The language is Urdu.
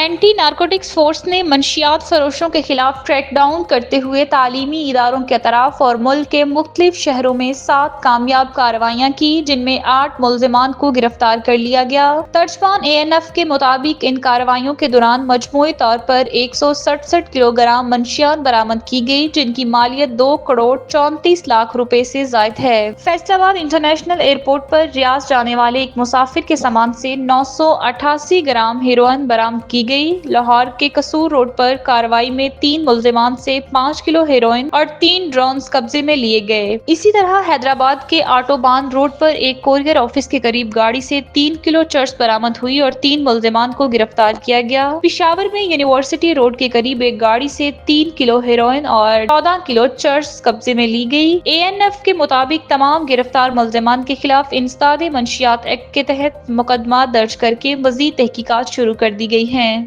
اینٹی نارکوٹکس فورس نے منشیات فروشوں کے خلاف کریک ڈاؤن کرتے ہوئے تعلیمی اداروں کے اطراف اور ملک کے مختلف شہروں میں 7 کامیاب کارروائیاں کی، جن میں 8 ملزمان کو گرفتار کر لیا گیا۔ ترجمان ANF کے مطابق ان کارروائیوں کے دوران مجموعی طور پر 167 کلو گرام منشیات برآمد کی گئی، جن کی مالیت 2 کروڑ 34 لاکھ روپے سے زائد ہے۔ فیصل آباد انٹرنیشنل ایئرپورٹ پر ریاض جانے والے ایک مسافر کے سامان سے 988 گرام ہیروئن برآمد کی گئی۔ لاہور کے قصور روڈ پر کارروائی میں 3 ملزمان سے 5 کلو ہیروئن اور 3 ڈرونز قبضے میں لیے گئے۔ اسی طرح حیدرآباد کے آٹو بان روڈ پر ایک کورئر آفس کے قریب گاڑی سے 3 کلو چرس برآمد ہوئی اور 3 ملزمان کو گرفتار کیا گیا۔ پشاور میں یونیورسٹی روڈ کے قریب ایک گاڑی سے 3 کلو ہیروئن اور 14 کلو چرس قبضے میں لی گئی۔ ANF کے مطابق تمام گرفتار ملزمان کے خلاف انسداد منشیات ایکٹ کے تحت مقدمات درج کر کے مزید تحقیقات شروع کر دی گئی ہیں۔